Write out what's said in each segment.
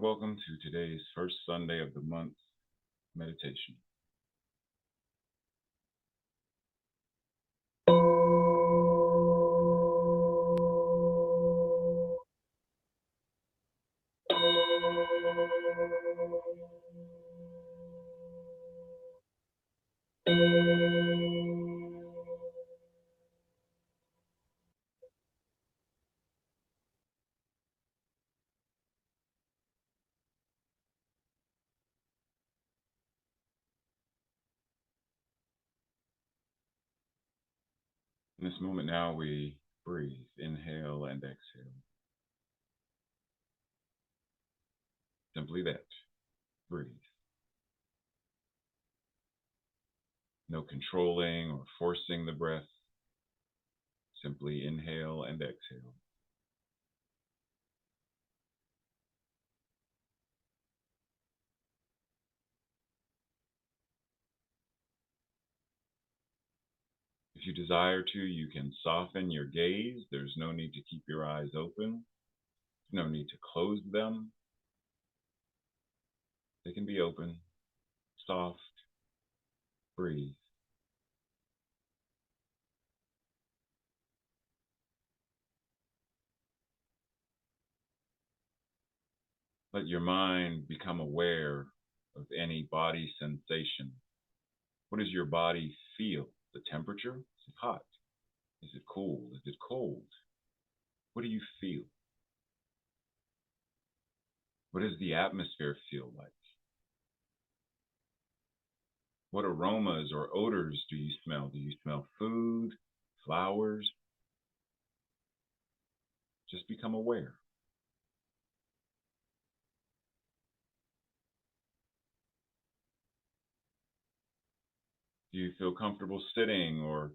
welcome to today's first Sunday of the month meditation. In this moment now, we breathe, inhale and exhale. Simply that, breathe. No controlling or forcing the breath. Simply inhale and exhale. If you desire to, you can soften your gaze. There's no need to keep your eyes open. There's no need to close them. They can be open, soft, breathe. Let your mind become aware of any body sensation. What does your body feel? The temperature? Is it hot? Is it cool? Is it cold? What do you feel? What does the atmosphere feel like? What aromas or odors do you smell? Do you smell food, flowers? Just become aware. Do you feel comfortable sitting or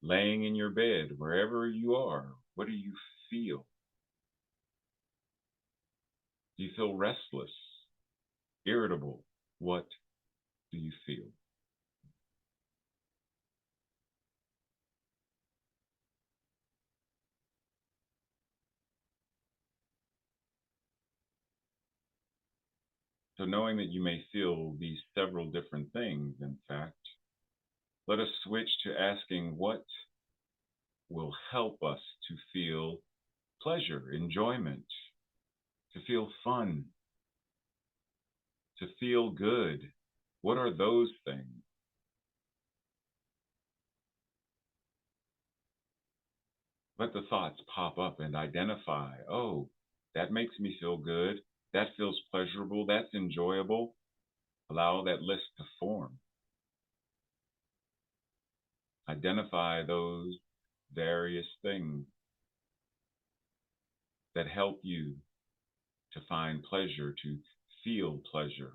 laying in your bed, wherever you are? What do you feel? Do you feel restless, irritable? What do you feel? So knowing that you may feel these several different things, in fact, let us switch to asking what will help us to feel pleasure, enjoyment, to feel fun, to feel good. What are those things? Let the thoughts pop up and identify, oh, that makes me feel good. That feels pleasurable. That's enjoyable. Allow that list to form. Identify those various things that help you to find pleasure, to feel pleasure.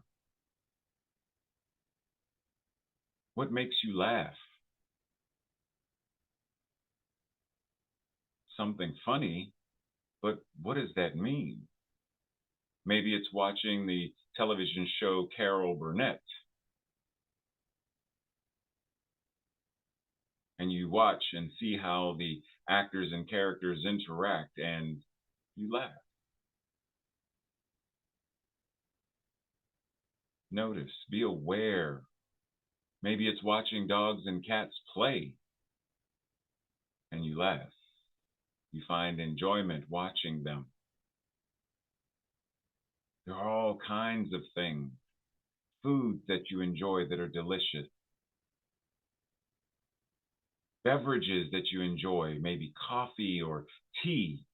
What makes you laugh? Something funny, but what does that mean? Maybe it's watching the television show Carol Burnett, and you watch and see how the actors and characters interact, and you laugh. Notice, be aware. Maybe it's watching dogs and cats play, and you laugh. You find enjoyment watching them. There are all kinds of things, foods that you enjoy that are delicious, beverages that you enjoy, maybe coffee or tea.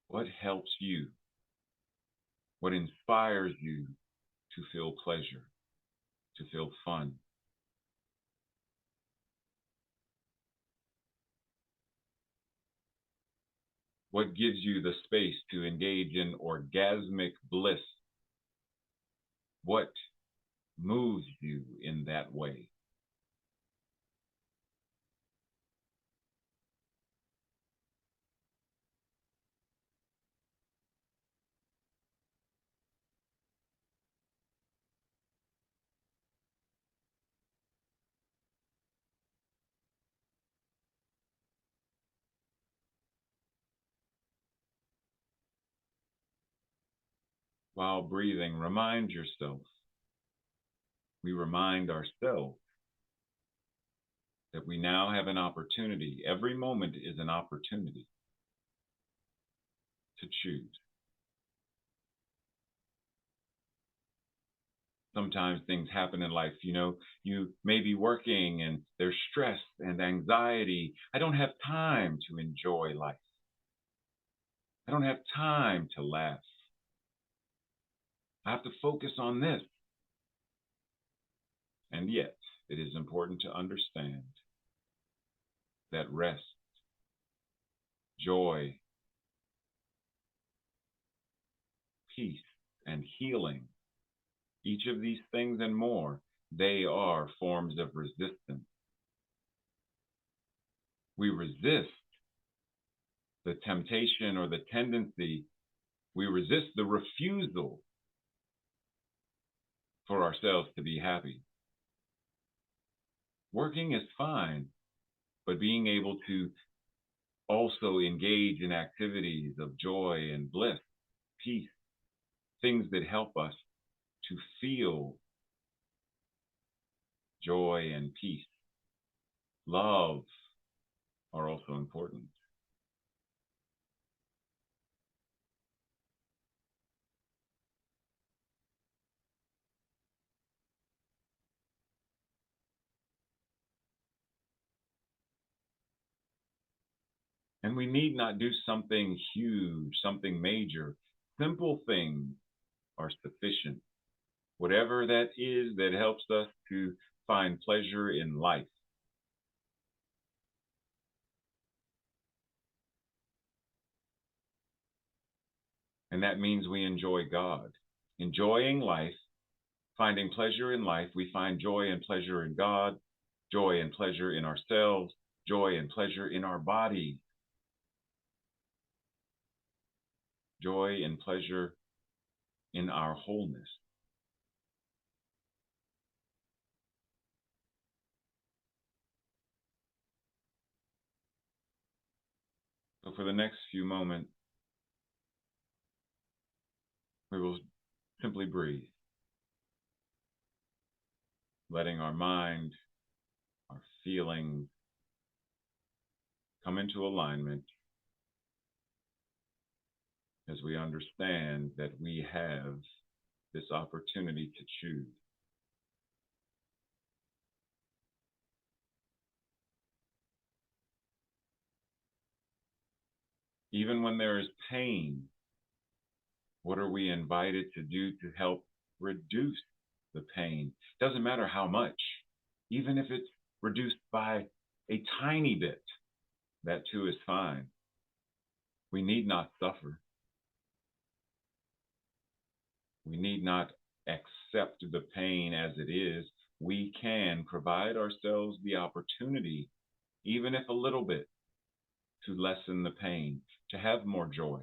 What helps you? What inspires you to feel pleasure, to feel fun? What gives you the space to engage in orgasmic bliss? What moves you in that way? While breathing, remind yourself, we remind ourselves that we now have an opportunity. Every moment is an opportunity to choose. Sometimes things happen in life, you may be working and there's stress and anxiety. I don't have time to enjoy life. I don't have time to laugh. I have to focus on this. And yet, it is important to understand that rest, joy, peace, and healing, each of these things and more, they are forms of resistance. We resist the temptation or the tendency, we resist the refusal for ourselves to be happy. Working is fine, but being able to also engage in activities of joy and bliss, peace, things that help us to feel joy and peace, love are also important. And we need not do something huge, something major. Simple things are sufficient. Whatever that is that helps us to find pleasure in life. And that means we enjoy God. Enjoying life, finding pleasure in life, we find joy and pleasure in God, joy and pleasure in ourselves, joy and pleasure in our body, joy and pleasure in our wholeness. So for the next few moments, we will simply breathe, letting our mind, our feelings come into alignment as we understand that we have this opportunity to choose. Even when there is pain, what are we invited to do to help reduce the pain? Doesn't matter how much, even if it's reduced by a tiny bit, that too is fine. We need not suffer. We need not accept the pain as it is. We can provide ourselves the opportunity, even if a little bit, to lessen the pain, to have more joy,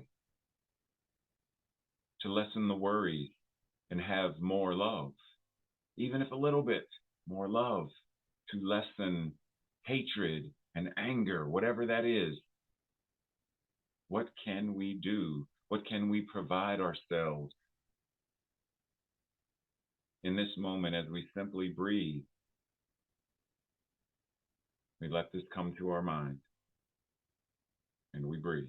to lessen the worries, and have more love, even if a little bit more love, to lessen hatred and anger, whatever that is. What can we do? What can we provide ourselves in this moment as we simply breathe? We let this come to our mind and we breathe.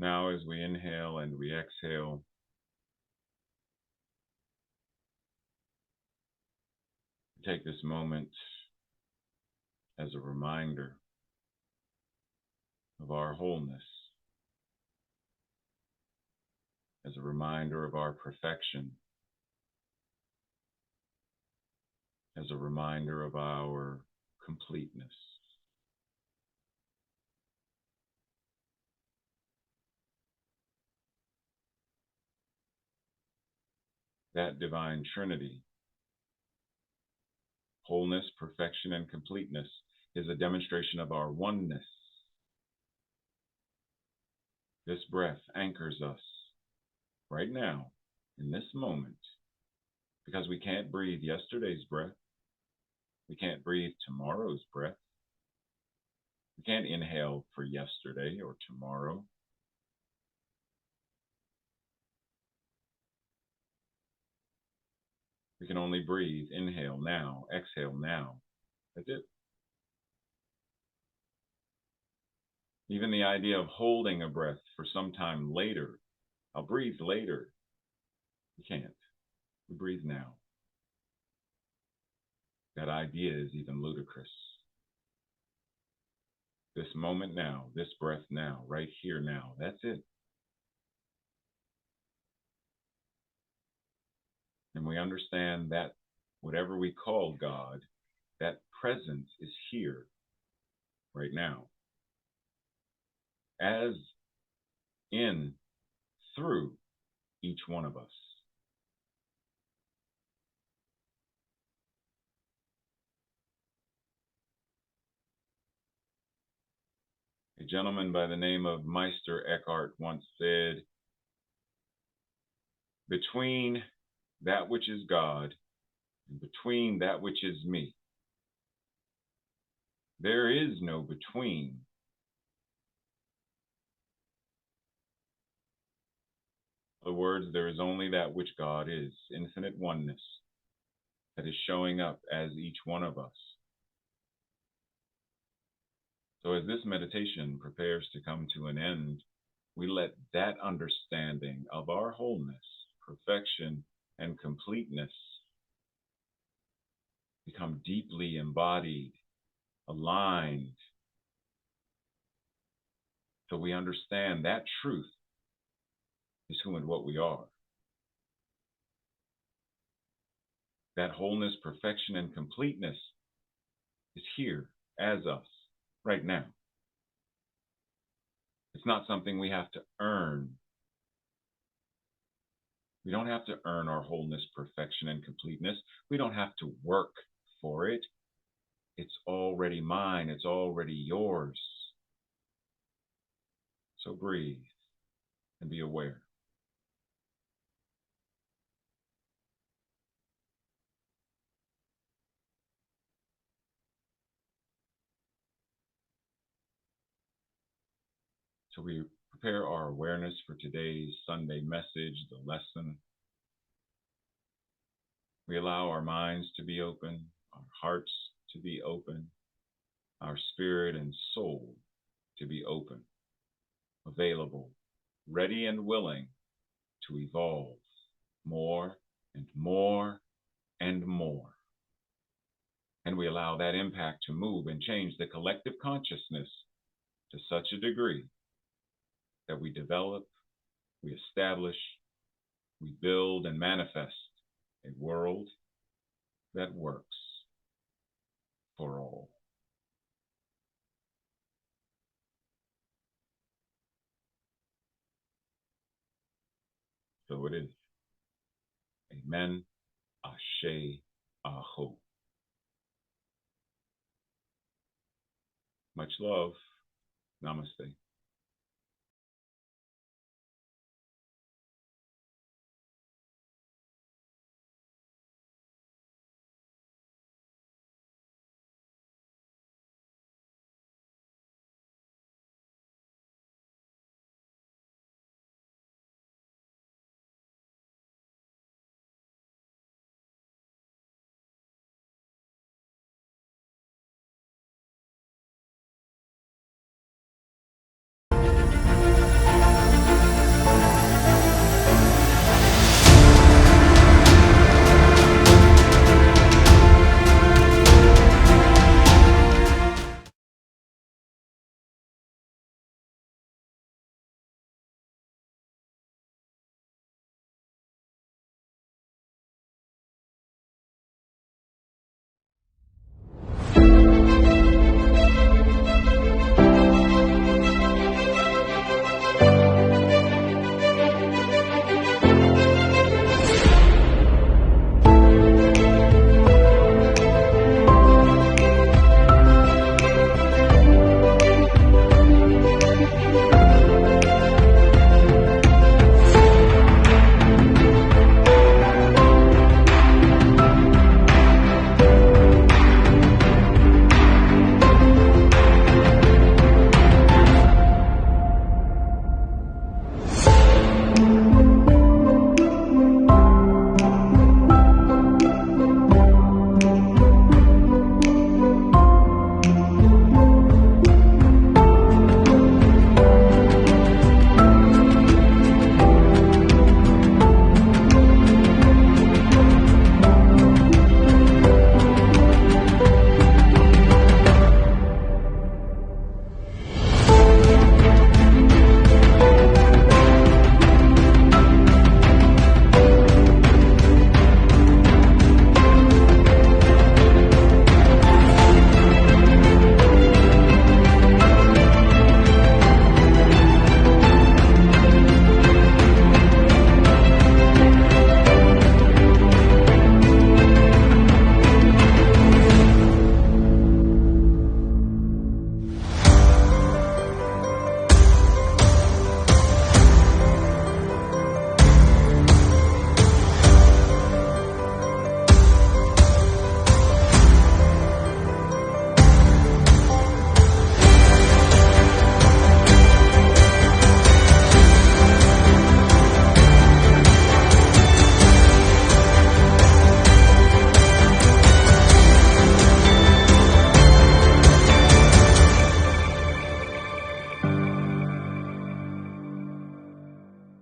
Now, as we inhale and we exhale, take this moment as a reminder of our wholeness, as a reminder of our perfection, as a reminder of our completeness. That divine trinity, wholeness, perfection, and completeness, is a demonstration of our oneness. This breath anchors us right now, in this moment, because we can't breathe yesterday's breath. We can't breathe tomorrow's breath. We can't inhale for yesterday or tomorrow. We can only breathe, inhale now, exhale now. That's it. Even the idea of holding a breath for some time later, I'll breathe later. We can't. We breathe now. That idea is even ludicrous. This moment now, this breath now, right here now, that's it. And we understand that whatever we call God, that presence is here right now. As in, through each one of us. A gentleman by the name of Meister Eckhart once said, between that which is God and between that which is me, there is no between. In other words, there is only that which God is, infinite oneness, that is showing up as each one of us. So as this meditation prepares to come to an end, we let that understanding of our wholeness, perfection, and completeness become deeply embodied, aligned, so we understand that truth is who and what we are. That wholeness, perfection, and completeness is here as us right now. It's not something we have to earn. We don't have to earn our wholeness, perfection, and completeness. We don't have to work for it. It's already mine. It's already yours. So breathe and be aware. So we prepare our awareness for today's Sunday message, the lesson. We allow our minds to be open, our hearts to be open, our spirit and soul to be open, available, ready and willing to evolve more and more and more. And we allow that impact to move and change the collective consciousness to such a degree that we develop, we establish, we build and manifest a world that works for all. So it is. Amen. Ashe. Aho. Much love. Namaste.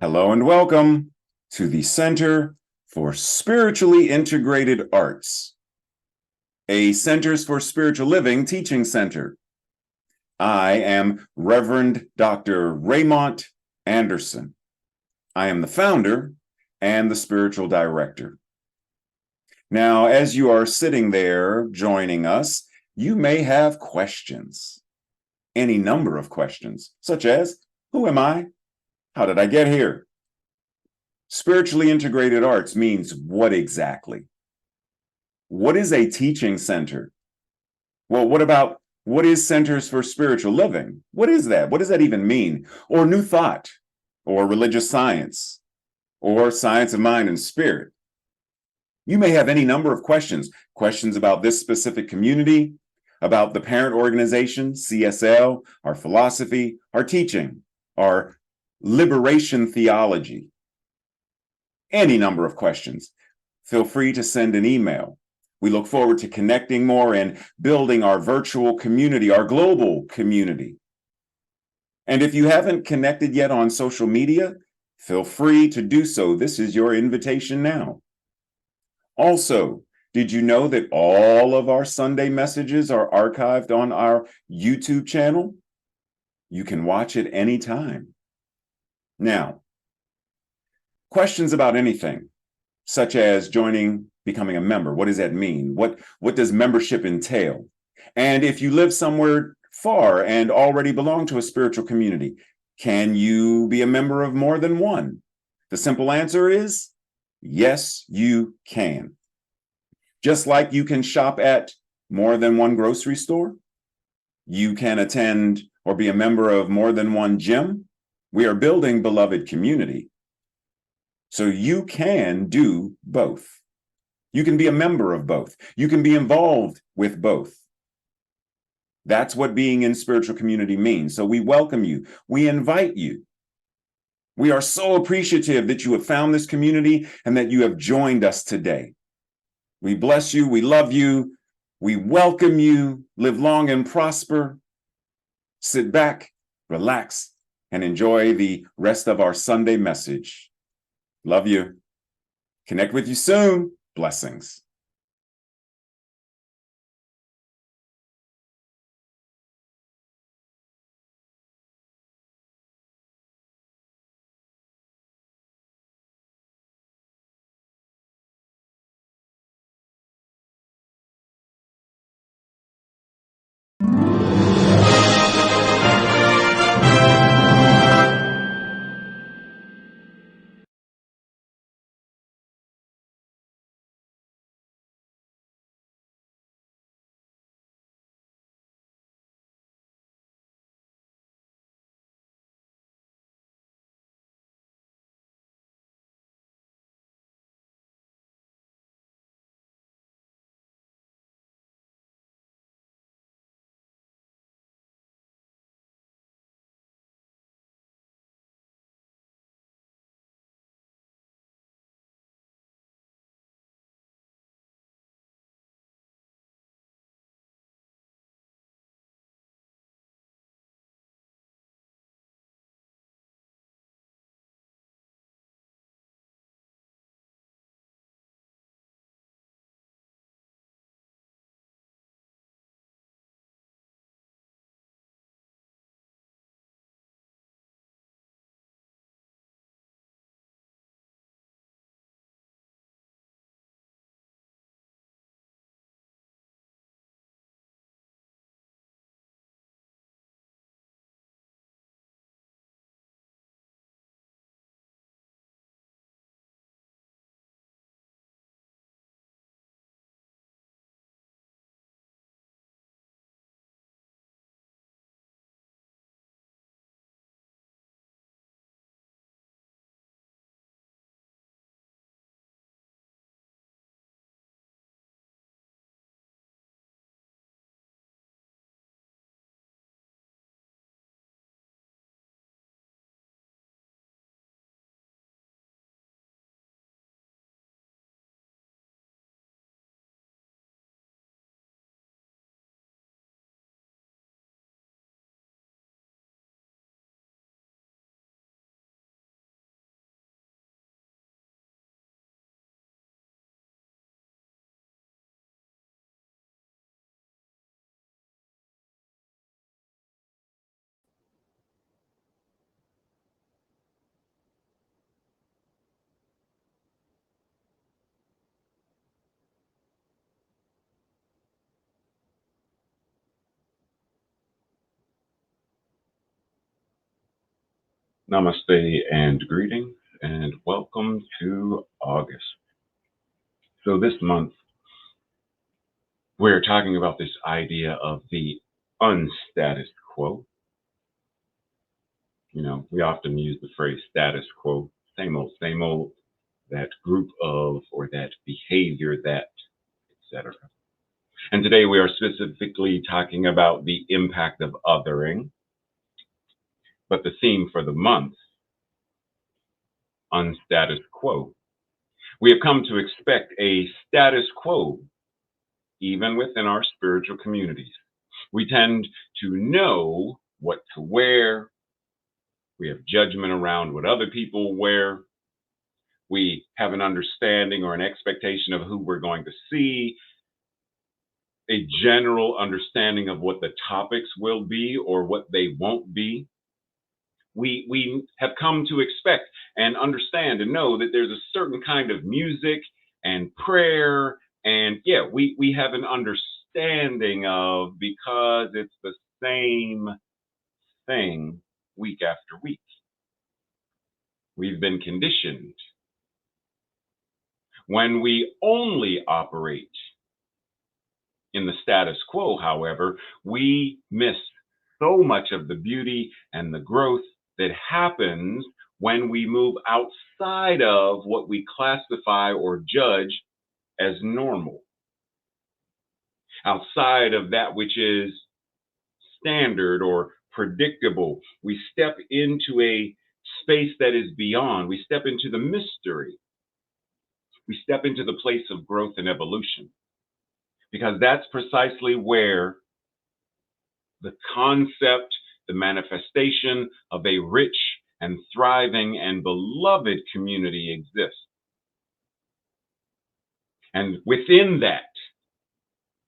Hello and welcome to the Center for Spiritually Integrated Arts, a Centers for Spiritual Living teaching center. I am Reverend Dr. Raymont Anderson. I am the founder and the spiritual director. Now, as you are sitting there joining us, you may have questions, any number of questions, such as, who am I? How did I get here? Spiritually integrated arts means what exactly? What is a teaching center? Well, what is Centers for Spiritual Living? What is that? What does that even mean? Or New Thought, or religious science, or science of mind and spirit? You may have any number of questions about this specific community, about the parent organization, CSL, our philosophy, our teaching, our liberation theology. Any number of questions. Feel free to send an email. We look forward to connecting more and building our virtual community, our global community. And if you haven't connected yet on social media, feel free to do so. This is your invitation now. Also, did you know that all of our Sunday messages are archived on our YouTube channel? You can watch it anytime. Now, questions about anything, such as becoming a member. What does that mean? What does membership entail? And if you live somewhere far and already belong to a spiritual community, can you be a member of more than one? The simple answer is yes, you can. Just like you can shop at more than one grocery store, you can attend or be a member of more than one gym. We are building beloved community. So you can do both. You can be a member of both. You can be involved with both. That's what being in spiritual community means. So we welcome you. We invite you. We are so appreciative that you have found this community and that you have joined us today. We bless you. We love you. We welcome you. Live long and prosper. Sit back, relax, and enjoy the rest of our Sunday message. Love you. Connect with you soon. Blessings. Namaste and greetings, and welcome to August. So, this month, we're talking about this idea of the unstatus quo. We often use the phrase status quo, same old, that group of, or that behavior that, etc. And today we are specifically talking about the impact of othering, but the theme for the month, unstatus quo. We have come to expect a status quo even within our spiritual communities. We tend to know what to wear. We have judgment around what other people wear. We have an understanding or an expectation of who we're going to see, a general understanding of what the topics will be or what they won't be. We have come to expect and understand and know that there's a certain kind of music and prayer, and we have an understanding of, because it's the same thing week after week. We've been conditioned. When we only operate in the status quo, however, we miss so much of the beauty and the growth that happens when we move outside of what we classify or judge as normal, outside of that which is standard or predictable. We step into a space that is beyond. We step into the mystery. We step into the place of growth and evolution, because that's precisely where the concept, the manifestation of a rich and thriving and beloved community exists. And within that,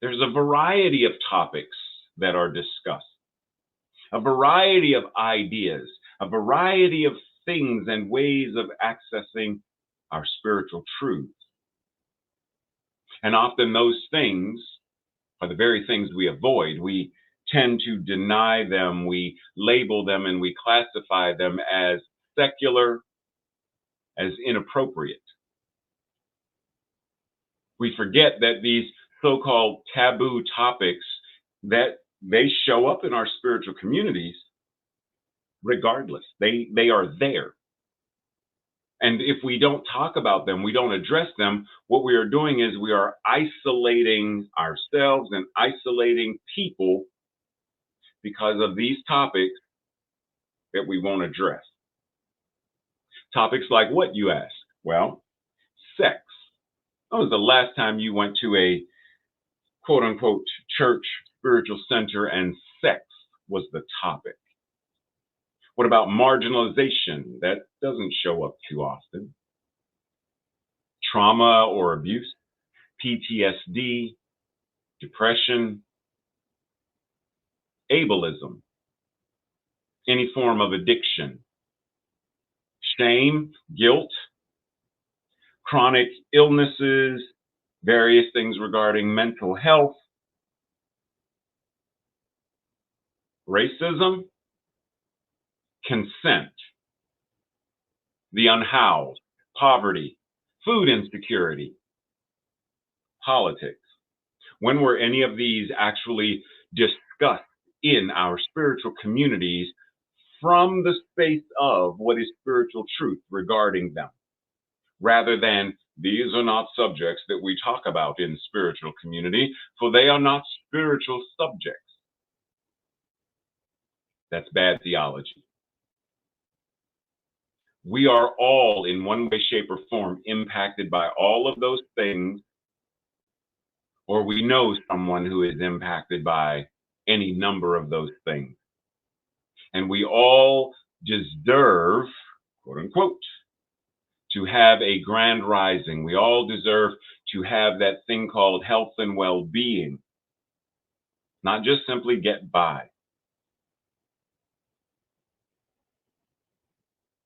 there's a variety of topics that are discussed, a variety of ideas, a variety of things and ways of accessing our spiritual truths. And often those things are the very things we avoid. We tend to deny them, we label them, and we classify them as secular, as inappropriate. We forget that these so-called taboo topics, that they show up in our spiritual communities regardless. They are there. And if we don't talk about them, we don't address them, what we are doing is we are isolating ourselves and isolating people because of these topics that we won't address. Topics like what, you ask? Well, sex. When was the last time you went to a quote unquote church, spiritual center, and sex was the topic? What about marginalization? That doesn't show up too often. Trauma or abuse, PTSD, depression, ableism, any form of addiction, shame, guilt, chronic illnesses, various things regarding mental health, racism, consent, the unhoused, poverty, food insecurity, politics. When were any of these actually discussed in our spiritual communities from the space of what is spiritual truth regarding them, rather than these are not subjects that we talk about in spiritual community, for they are not spiritual subjects? That's bad theology. We are all, in one way, shape, or form, impacted by all of those things, or we know someone who is impacted by any number of those things. And we all deserve, quote unquote, to have a grand rising. We all deserve to have that thing called health and well-being, not just simply get by.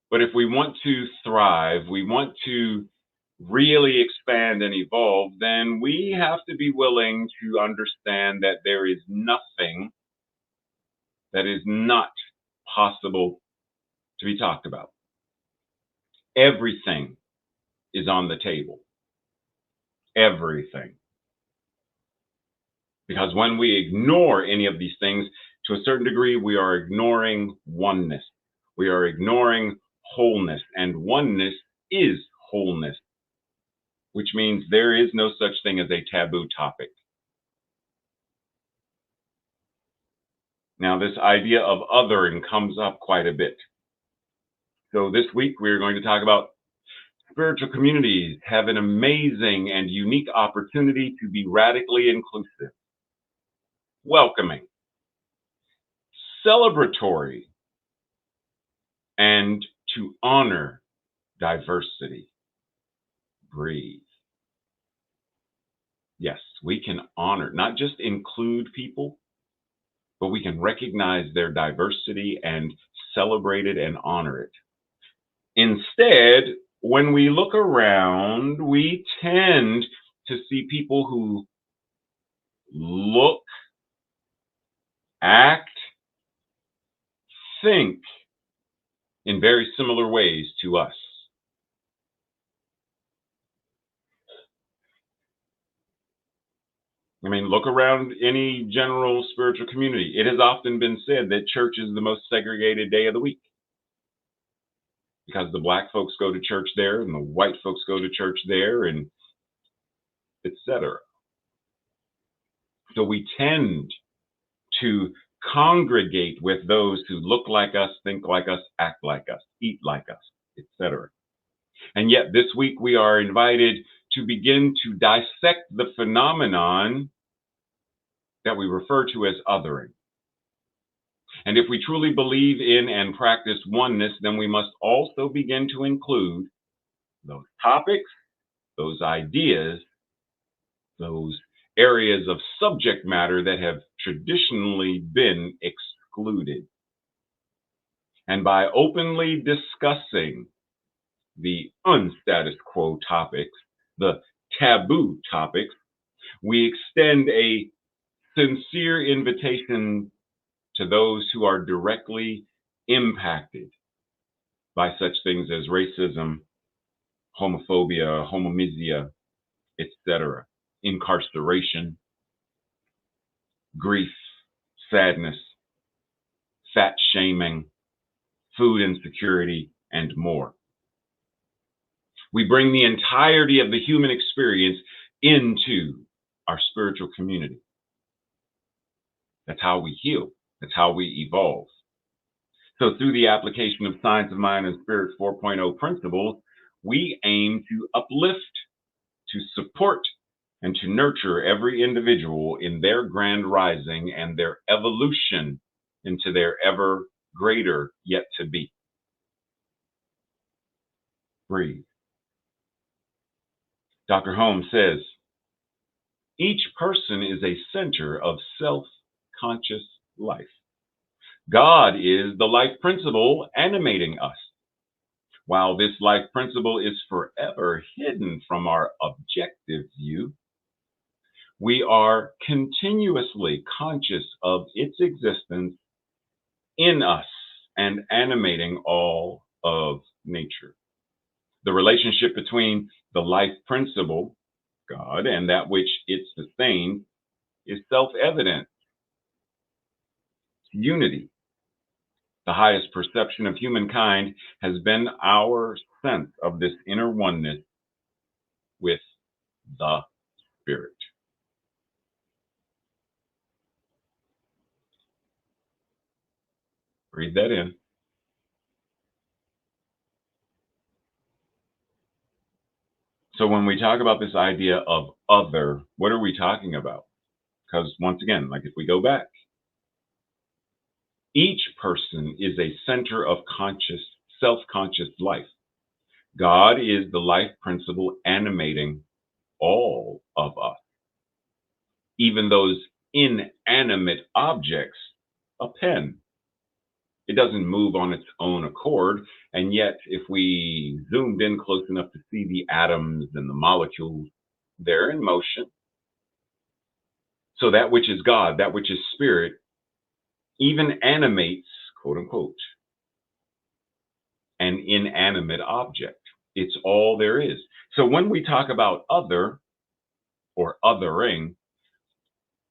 But if we want to thrive, we want to really expand and evolve, then we have to be willing to understand that there is nothing that is not possible to be talked about. Everything is on the table. Everything. Because when we ignore any of these things, to a certain degree, we are ignoring oneness. We are ignoring wholeness. And oneness is wholeness, which means there is no such thing as a taboo topic. Now, this idea of othering comes up quite a bit. So this week, we're going to talk about spiritual communities have an amazing and unique opportunity to be radically inclusive, welcoming, celebratory, and to honor diversity. Breathe. Yes, we can honor, not just include people, but we can recognize their diversity and celebrate it and honor it. Instead, when we look around, we tend to see people who look, act, think in very similar ways to us. I mean, look around any general spiritual community. It has often been said that church is the most segregated day of the week because the black folks go to church there and the white folks go to church there, and etc. So we tend to congregate with those who look like us, think like us, act like us, eat like us, etc. And yet this week we are invited to begin to dissect the phenomenon that we refer to as othering. And if we truly believe in and practice oneness, then we must also begin to include those topics, those ideas, those areas of subject matter that have traditionally been excluded. And by openly discussing the unstatus quo topics, the taboo topics, we extend a sincere invitation to those who are directly impacted by such things as racism, homophobia, homomisia, etc., incarceration, grief, sadness, fat shaming, food insecurity, and more. We bring the entirety of the human experience into our spiritual community. That's how we heal. That's how we evolve. So through the application of Science of Mind and Spirit 4.0 principles, we aim to uplift, to support, and to nurture every individual in their grand rising and their evolution into their ever greater yet to be. Breathe. Dr. Holmes says, each person is a center of self-conscious life. God is the life principle animating us. While this life principle is forever hidden from our objective view, we are continuously conscious of its existence in us and animating all of nature. The relationship between the life principle, God, and that which it sustains is self-evident. Unity. The highest perception of humankind has been our sense of this inner oneness with the Spirit. Breathe that in. So when we talk about this idea of other, what are we talking about? Because once again, like if we go back, each person is a center of conscious, self-conscious life. God is the life principle animating all of us. Even those inanimate objects, a pen, it doesn't move on its own accord. And yet, if we zoomed in close enough to see the atoms and the molecules, they're in motion. So that which is God, that which is spirit, even animates, quote unquote, inanimate object. It's all there is. So when we talk about other or othering,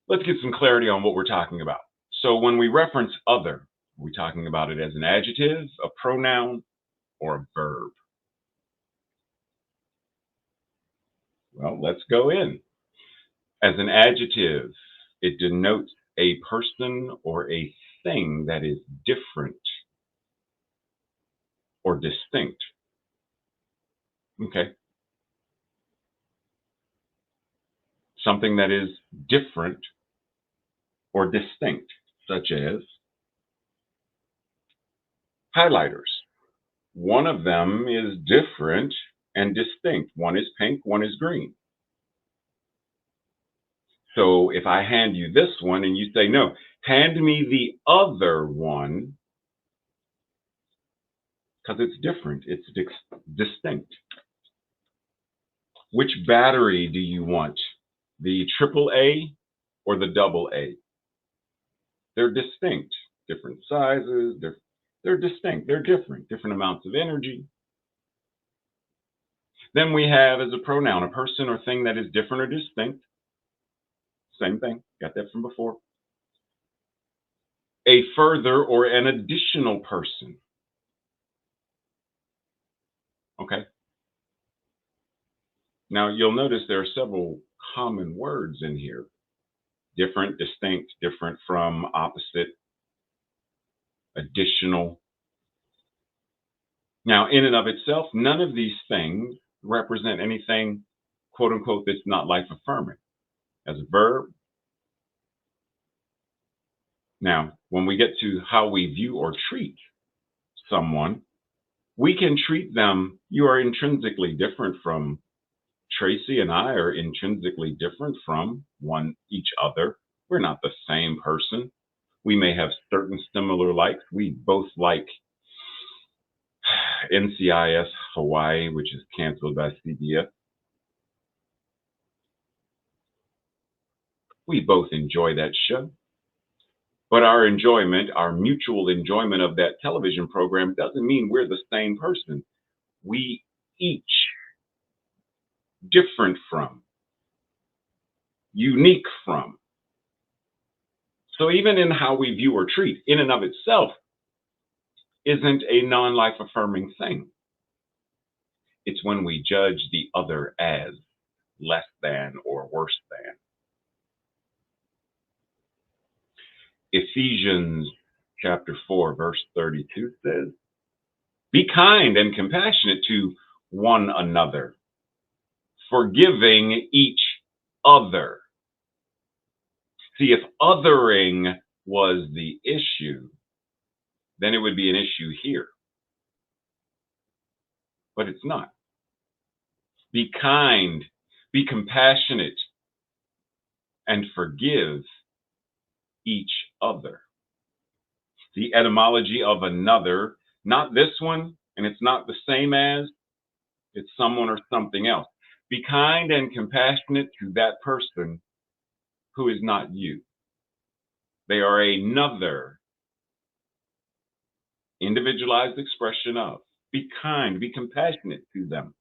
let's get some clarity on what we're talking about. So when we reference other, are we talking about it as an adjective, a pronoun, or a verb? Well, let's go in. As an adjective, it denotes a person or a thing that is different or distinct. Okay. Something that is different or distinct, such as highlighters. One of them is different and distinct. One is pink, one is green. So if I hand you this one and you say, no, hand me the other one, because it's different, it's distinct. Which battery do you want? The AAA or the AA? They're distinct, different sizes, they're distinct, they're different amounts of energy. Then we have as a pronoun, a person or thing that is different or distinct. Same thing, got that from before. A further or an additional person. Okay. Now you'll notice there are several common words in here. Different, distinct, different from, opposite, additional. Now, in and of itself, none of these things represent anything, quote unquote, that's not life affirming as a verb. Now, when we get to how we view or treat someone, we can treat them, you are intrinsically different from Tracy, and I are intrinsically different from each other. We're not the same person. We may have certain similar likes. We both like NCIS Hawaii, which is canceled by CBS. We both enjoy that show. But our enjoyment, our mutual enjoyment of that television program doesn't mean we're the same person. We each different from, unique from. So even in how we view or treat, in and of itself, isn't a non-life affirming thing. It's when we judge the other as less than or worse than. Ephesians chapter 4, verse 32 says, be kind and compassionate to one another, forgiving each other. See, if othering was the issue, then it would be an issue here. But it's not. Be kind, be compassionate, and forgive each other. The etymology of another, not this one, and it's not the same as, it's someone or something else. Be kind and compassionate to that person who is not you. They are another individualized expression of. Be kind, be compassionate to them.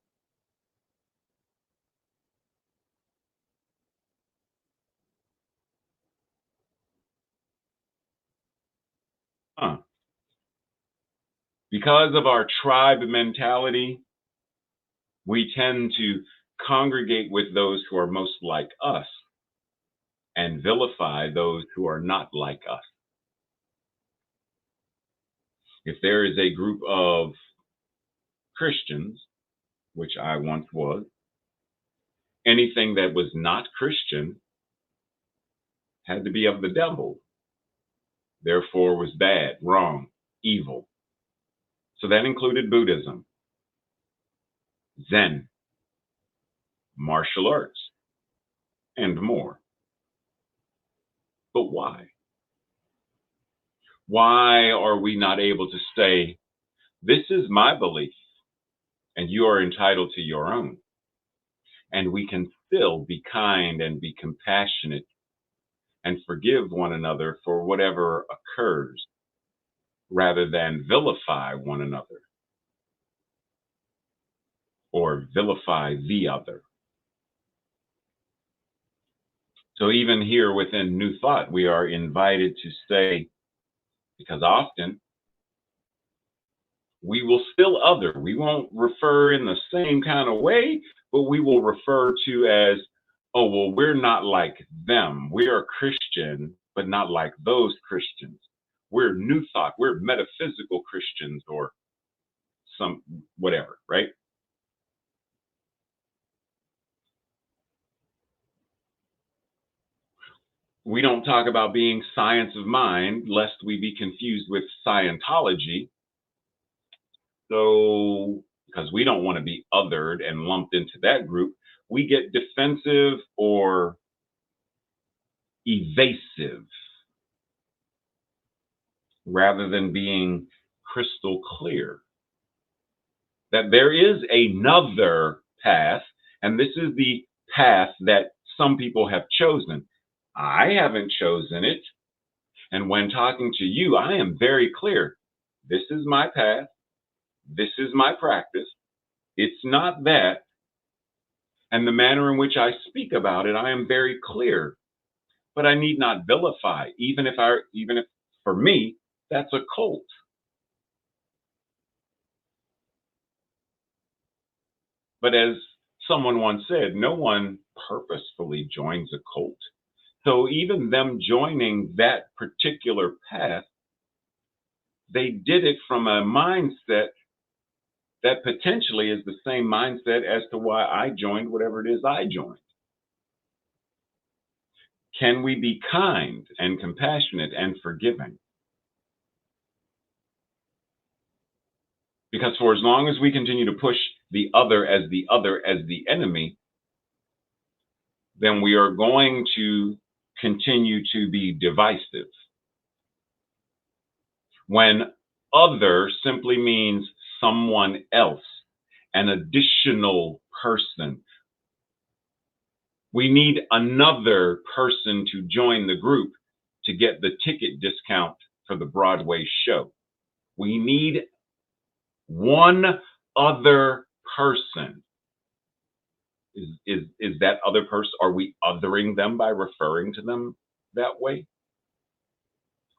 Because of our tribe mentality, we tend to congregate with those who are most like us and vilify those who are not like us. If there is a group of Christians, which I once was, anything that was not Christian had to be of the devil, therefore was bad, wrong, evil. So that included Buddhism, Zen, martial arts, and more. But why? Why are we not able to say, this is my belief, and you are entitled to your own? And we can still be kind and be compassionate and forgive one another for whatever occurs, rather than vilify one another. or vilify the other. So even here within New Thought, we are invited to say, because often we will still other. We won't refer in the same kind of way, but we will refer to as, oh, well, we're not like them. We are Christian, but not like those Christians. We're New Thought. We're metaphysical Christians or some whatever, right? We don't talk about being science of mind, lest we be confused with Scientology. So, because we don't want to be othered and lumped into that group, we get defensive or evasive rather than being crystal clear that there is another path, and this is the path that some people have chosen. I haven't chosen it. And when talking to you, I am very clear. This is my path. This is my practice. It's not that. And the manner in which I speak about it, I am very clear. But I need not vilify, even if for me, that's a cult. But as someone once said, no one purposefully joins a cult. So even them joining that particular path, they did it from a mindset that potentially is the same mindset as to why I joined whatever it is I joined. Can we be kind and compassionate and forgiving? Because for as long as we continue to push the other as the enemy, then we are going to continue to be divisive. When other simply means someone else, an additional person. We need another person to join the group to get the ticket discount for the Broadway show. We need one other person. Is that other person? Are we othering them by referring to them that way?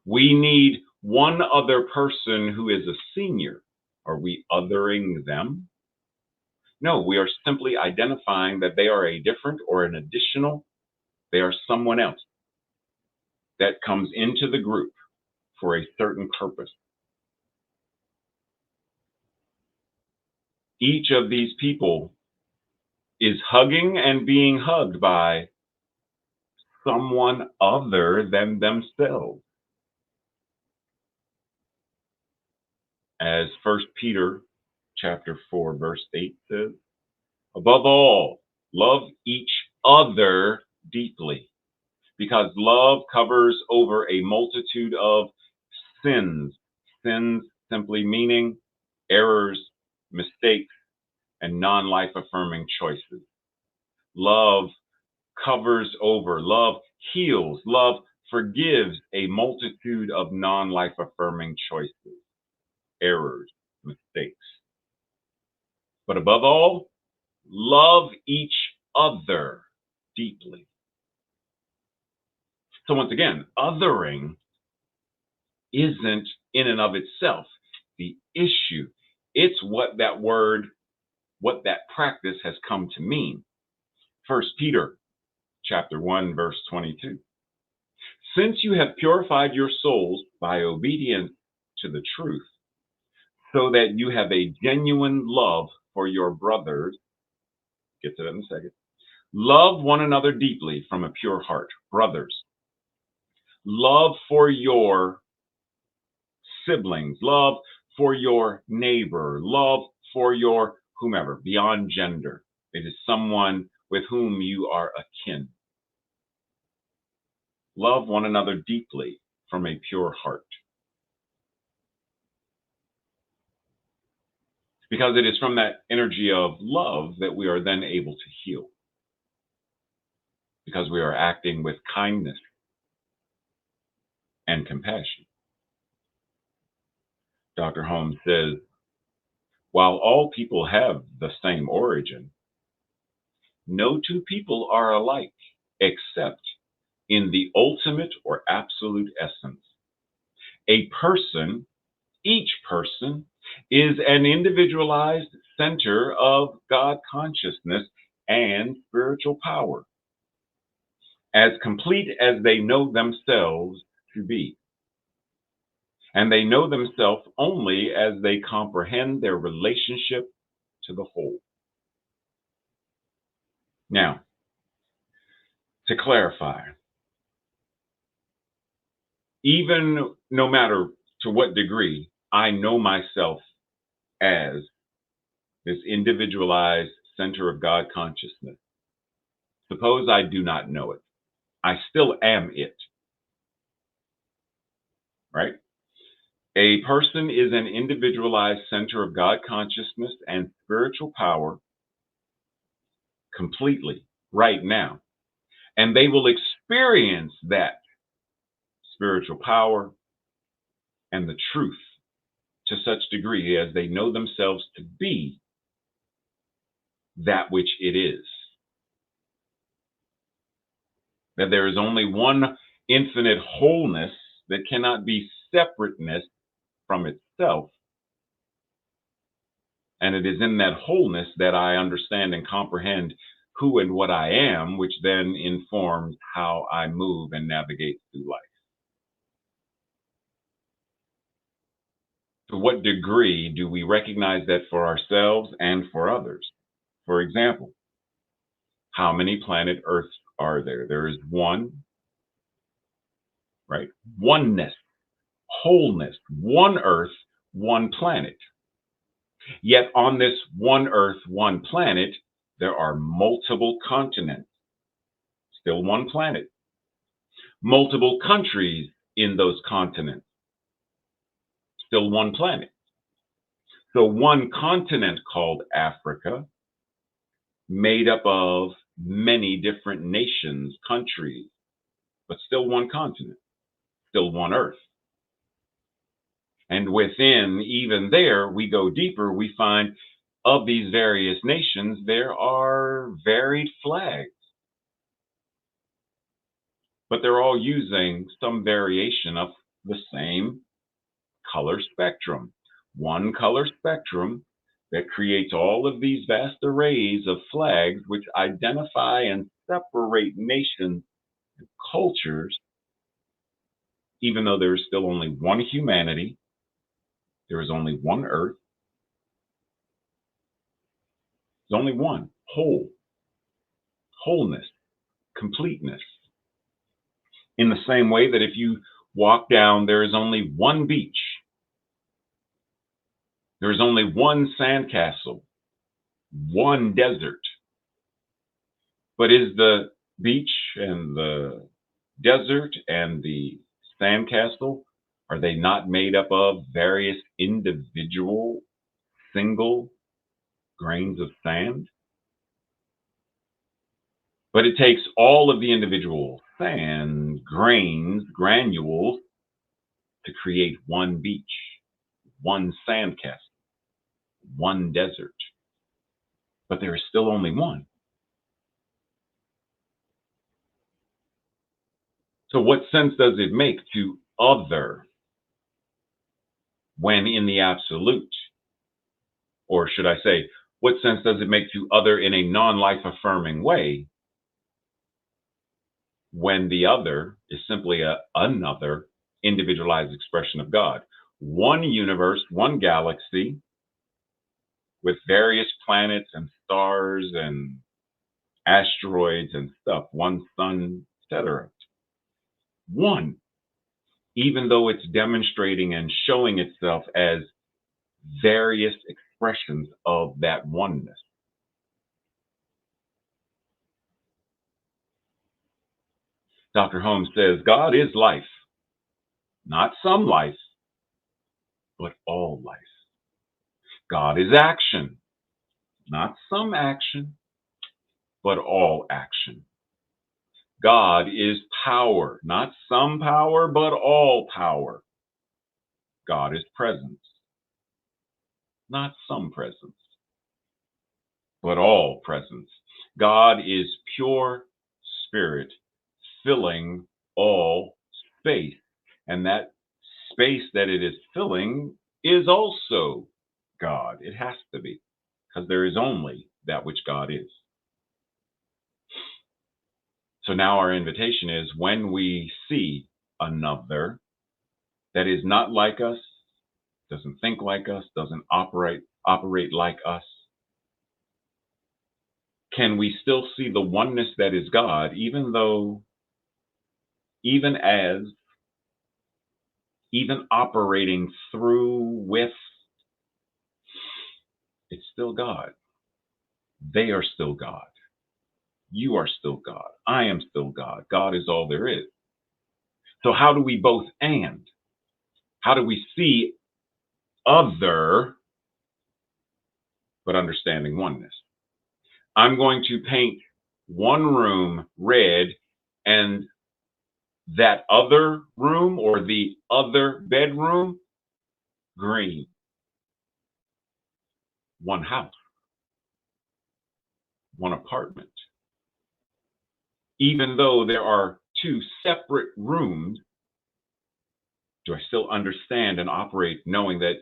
We need one other person who is a senior. Are we othering them? No, we are simply identifying that they are a different or an additional, they are someone else that comes into the group for a certain purpose. Each of these people is hugging and being hugged by someone other than themselves. As 1 Peter chapter 4, verse 8 says, above all, love each other deeply, because love covers over a multitude of sins. Sins simply meaning errors, mistakes, and non-life affirming choices. Love covers over, love heals, love forgives a multitude of non-life affirming choices, errors, mistakes. But above all, love each other deeply. So once again, othering isn't in and of itself the issue. It's what that word, what that practice has come to mean. 1 Peter chapter 1, verse 22. Since you have purified your souls by obedience to the truth, so that you have a genuine love for your brothers, get to that in a second. Love one another deeply from a pure heart, brothers. Love for your siblings, love for your neighbor, love for your whomever, beyond gender. It is someone with whom you are akin. Love one another deeply from a pure heart. Because it is from that energy of love that we are then able to heal. Because we are acting with kindness and compassion. Dr. Holmes says, While all people have the same origin, no two people are alike except in the ultimate or absolute essence. A person, each person, is an individualized center of God consciousness and spiritual power, as complete as they know themselves to be. And they know themselves only as they comprehend their relationship to the whole. Now, to clarify, even no matter to what degree I know myself as this individualized center of God consciousness, suppose I do not know it. I still am it, right? A person is an individualized center of God consciousness and spiritual power completely right now. And they will experience that spiritual power and the truth to such degree as they know themselves to be that which it is. That there is only one infinite wholeness that cannot be separateness from itself. And it is in that wholeness that I understand and comprehend who and what I am, which then informs how I move and navigate through life. To what degree do we recognize that for ourselves and for others? For example, how many planet Earths are there? There is one, right? Oneness, wholeness, one Earth, one planet. Yet on this one Earth, one planet, there are multiple continents, still one planet, multiple countries in those continents, still one planet. So one continent called Africa, made up of many different nations, countries, but still one continent, still one Earth. And within, even there, we go deeper, we find of these various nations, there are varied flags, but they're all using some variation of the same color spectrum. One color spectrum that creates all of these vast arrays of flags which identify and separate nations and cultures, even though there is still only one humanity, there is only one Earth, there's only one whole, wholeness, completeness. In the same way that if you walk down, there is only one beach, there is only one sandcastle, one desert. But is the beach and the desert and the sandcastle, are they not made up of various individual single grains of sand? But it takes all of the individual sand grains, granules, to create one beach, one sandcastle, one desert. But there is still only one. So what sense does it make to other when in the absolute? Or should I say, what sense does it make to other in a non-life affirming way when the other is simply another individualized expression of God? One universe, one galaxy with various planets and stars and asteroids and stuff, one sun, etc. One, even though it's demonstrating and showing itself as various expressions of that oneness. Dr. Holmes says, God is life, not some life, but all life. God is action, not some action, but all action. God is power, not some power, but all power. God is presence, not some presence, but all presence. God is pure spirit filling all space. And that space that it is filling is also God. It has to be, because there is only that which God is. So now our invitation is, when we see another that is not like us, doesn't think like us, doesn't operate like us, can we still see the oneness that is God, even operating through, with, it's still God. They are still God. You are still God. I am still God. God is all there is. So how do we both and? How do we see other, but understanding oneness? I'm going to paint one room red and that other room or the other bedroom green. One house, one apartment. Even though there are two separate rooms, do I still understand and operate knowing that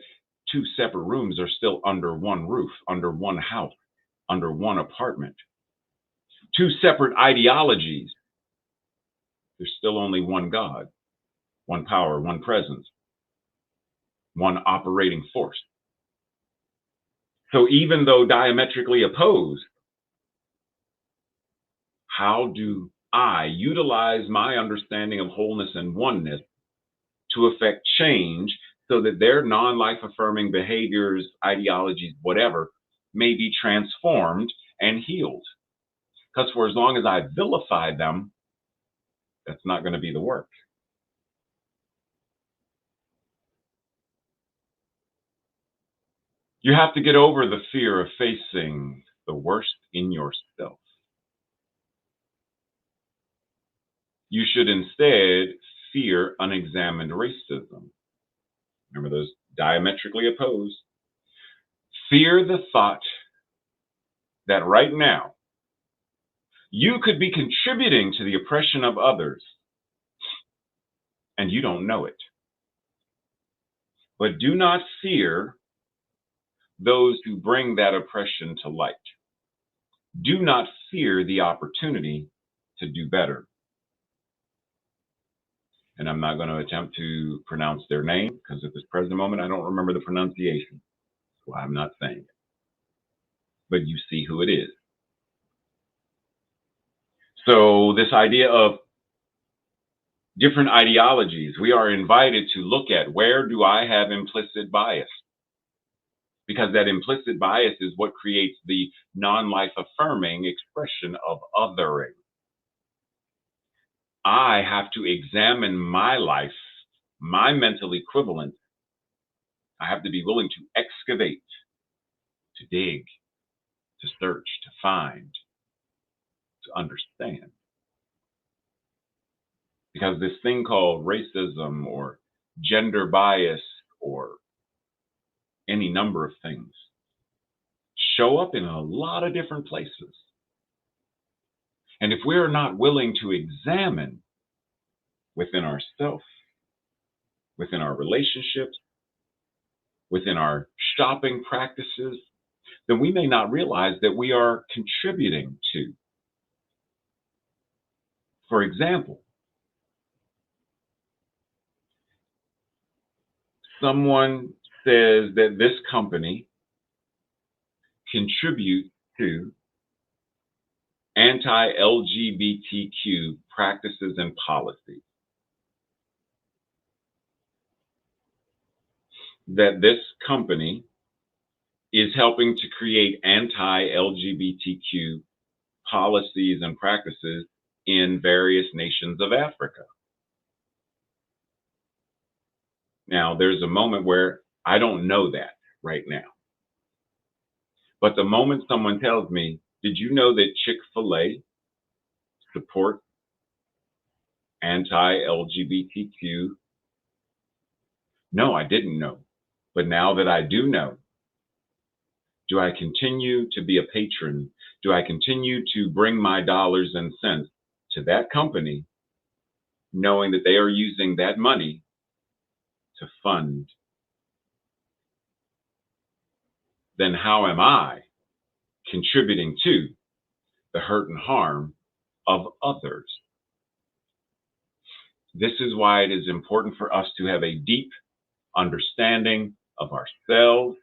two separate rooms are still under one roof, under one house, under one apartment? Two separate ideologies, there's still only one God, one power, one presence, one operating force. So even though diametrically opposed, how do I utilize my understanding of wholeness and oneness to affect change so that their non-life affirming behaviors, ideologies, whatever, may be transformed and healed? Because for as long as I vilify them, that's not going to be the work. You have to get over the fear of facing the worst in yourself. You should instead fear unexamined racism. Remember those diametrically opposed? Fear the thought that right now you could be contributing to the oppression of others and you don't know it. But do not fear those who bring that oppression to light. Do not fear the opportunity to do better. And I'm not going to attempt to pronounce their name because at this present moment, I don't remember the pronunciation. So I'm not saying it. But you see who it is. So this idea of different ideologies, we are invited to look at, where do I have implicit bias? Because that implicit bias is what creates the non-life affirming expression of othering. I have to examine my life, my mental equivalent. I have to be willing to excavate, to dig, to search, to find, to understand. Because this thing called racism or gender bias or any number of things show up in a lot of different places. And if we're not willing to examine within ourselves, within our relationships, within our shopping practices, then we may not realize that we are contributing to. For example, someone says that this company contributes to anti-LGBTQ practices and policies. That this company is helping to create anti-LGBTQ policies and practices in various nations of Africa. Now, there's a moment where I don't know that right now. But the moment someone tells me, did you know that Chick-fil-A supports anti-LGBTQ? No, I didn't know. But now that I do know, Do I continue to be a patron? Do I continue to bring my dollars and cents to that company, knowing that they are using that money to fund? Then how am I contributing to the hurt and harm of others? This is why it is important for us to have a deep understanding of ourselves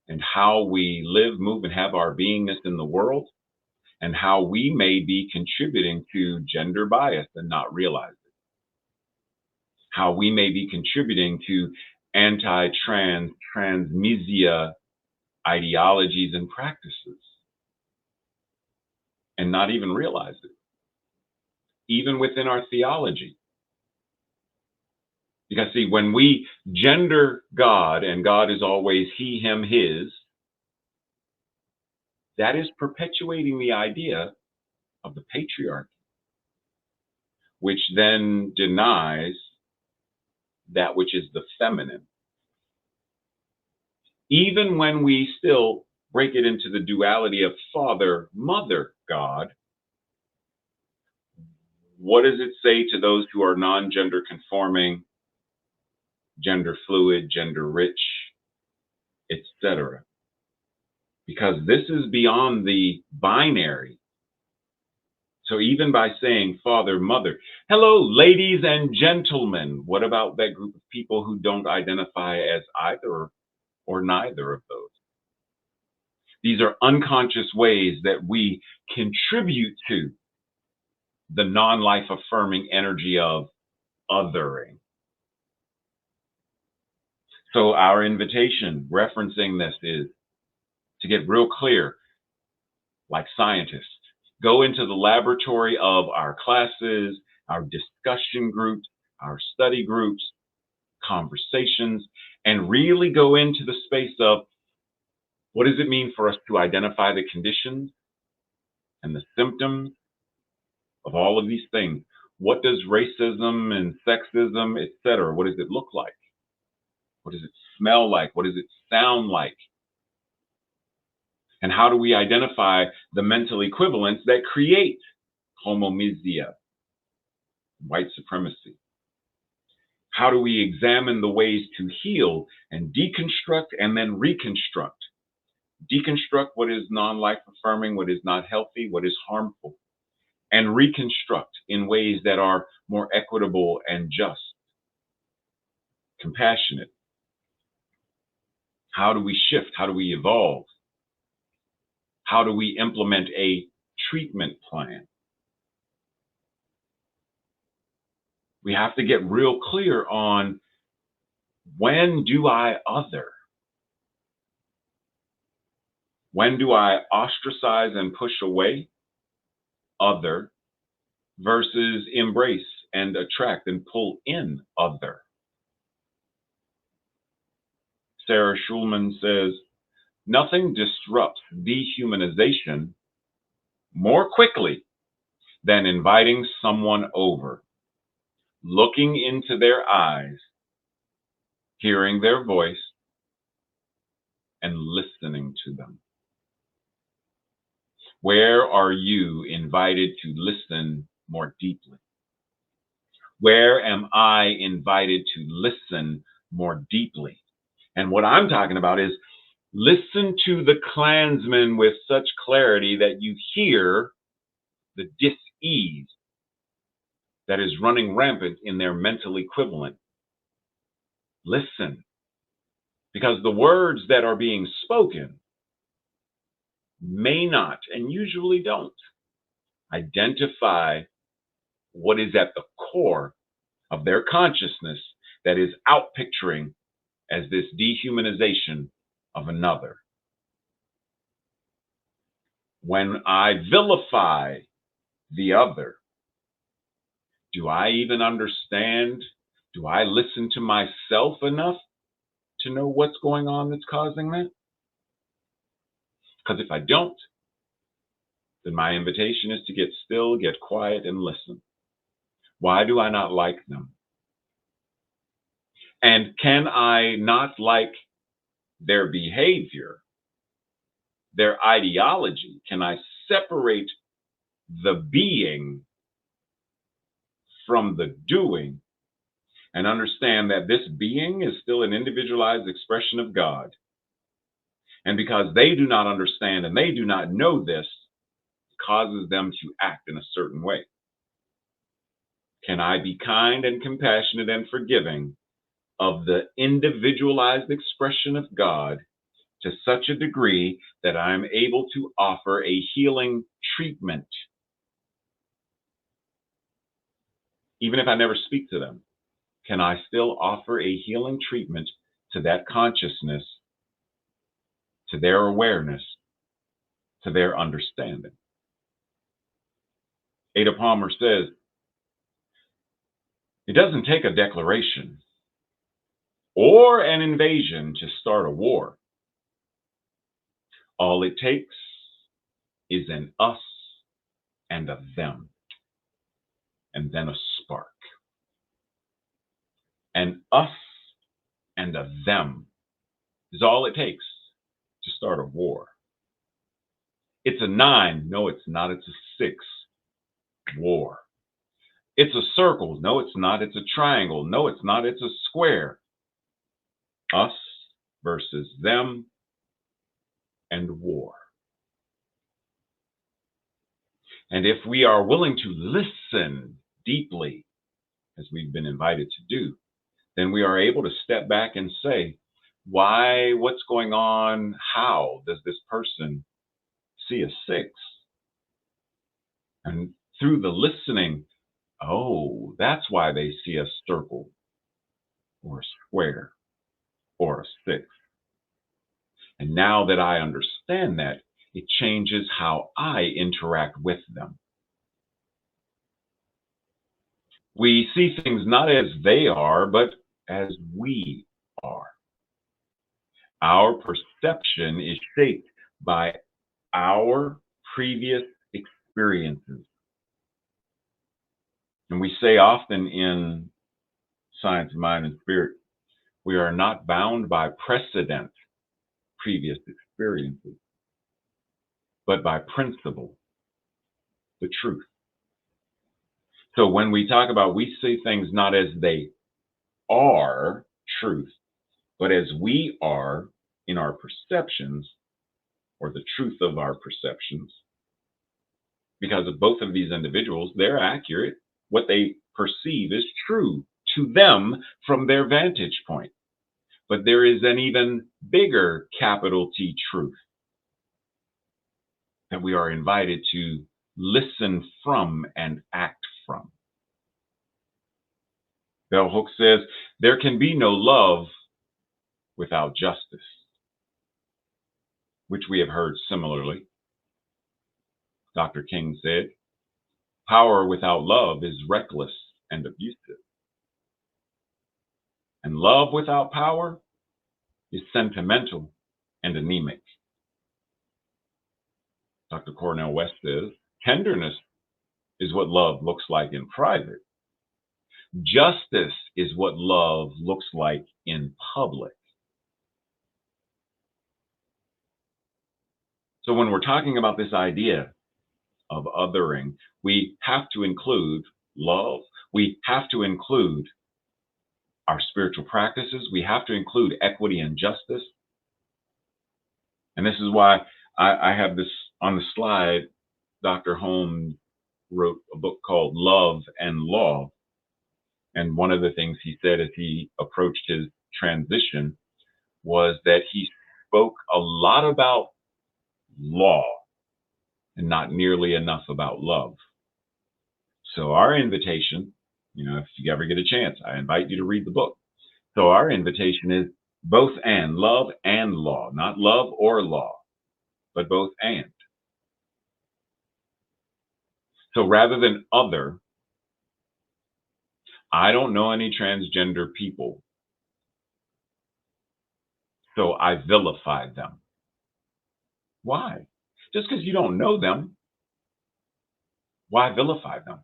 and how we live, move, and have our beingness in the world, and how we may be contributing to gender bias and not realize it. How we may be contributing to anti-trans, transmesia ideologies and practices and not even realize it, even within our theology. Because see, when we gender God, and God is always he, him, his, that is perpetuating the idea of the patriarchy, which then denies that which is the feminine. Even when we still break it into the duality of Father, Mother, God, what does it say to those who are non-gender conforming, gender fluid, gender rich, etc.? Because this is beyond the binary. So even by saying Father, Mother, hello, ladies and gentlemen, what about that group of people who don't identify as either or neither of those? These are unconscious ways that we contribute to the non-life affirming energy of othering. So our invitation referencing this is to get real clear, like scientists. Go into the laboratory of our classes, our discussion groups, our study groups, conversations, and really go into the space of what does it mean for us to identify the conditions and the symptoms of all of these things? What does racism and sexism, etc., what does it look like? What does it smell like? What does it sound like? And how do we identify the mental equivalents that create homomisia, white supremacy? How do we examine the ways to heal and deconstruct and then reconstruct? Deconstruct what is non-life affirming, what is not healthy, what is harmful, and reconstruct in ways that are more equitable and just, compassionate. How do we shift? How do we evolve? How do we implement a treatment plan? We have to get real clear on when do I other? When do I ostracize and push away other versus embrace and attract and pull in other? Sarah Schulman says, nothing disrupts dehumanization more quickly than inviting someone over, looking into their eyes, hearing their voice, and listening to them. Where are you invited to listen more deeply? Where am I invited to listen more deeply? And what I'm talking about is listen to the Klansmen with such clarity that you hear the dis-ease that is running rampant in their mental equivalent. Listen, because the words that are being spoken may not, and usually don't, identify what is at the core of their consciousness that is outpicturing as this dehumanization of another. When I vilify the other, do I even understand? Do I listen to myself enough to know what's going on that's causing that? Because if I don't, then my invitation is to get still, get quiet, and listen. Why do I not like them? And can I not like their behavior their ideology? Can I separate the being from the doing and understand that this being is still an individualized expression of God? And because they do not understand and they do not know this, it causes them to act in a certain way. Can I be kind and compassionate and forgiving of the individualized expression of God to such a degree that I'm able to offer a healing treatment, even if I never speak to them? Can I still offer a healing treatment to that consciousness, to their awareness, to their understanding? Ada Palmer says, it doesn't take a declaration or an invasion to start a war. All it takes is an us and a them, and then a spark. An us and a them is all it takes to start a war. It's a 9. No, it's not. It's a 6. War. It's a circle. No, it's not. It's a triangle. No, it's not. It's a square. Us versus them and war. And if we are willing to listen deeply, as we've been invited to do, then we are able to step back and say, why, what's going on? How does this person see a 6? And through the listening, oh, that's why they see a circle or a square or a 6. And now that I understand that, it changes how I interact with them. We see things not as they are, but as we are. Our perception is shaped by our previous experiences. And we say often in Science of Mind and Spirit, we are not bound by precedent, previous experiences, but by principle, the truth. So when we talk about we see things not as they are, truth, but as we are in our perceptions, or the truth of our perceptions, because of both of these individuals, they're accurate. What they perceive is true to them from their vantage point. But there is an even bigger capital T truth that we are invited to listen from and act from. Bell Hooks says, there can be no love without justice, which we have heard similarly. Dr. King said, power without love is reckless and abusive. And love without power is sentimental and anemic. Dr. Cornel West says, tenderness is what love looks like in private. Justice is what love looks like in public. So when we're talking about this idea of othering, we have to include love. We have to include our spiritual practices. We have to include equity and justice. And this is why I have this on the slide. Dr. Holmes wrote a book called Love and Law. And one of the things he said as he approached his transition was that he spoke a lot about law and not nearly enough about love. So our invitation, if you ever get a chance, I invite you to read the book. So our invitation is both and, love and law, not love or law, but both and. So rather than other, I don't know any transgender people, so I vilify them. Why? Just because you don't know them, why vilify them?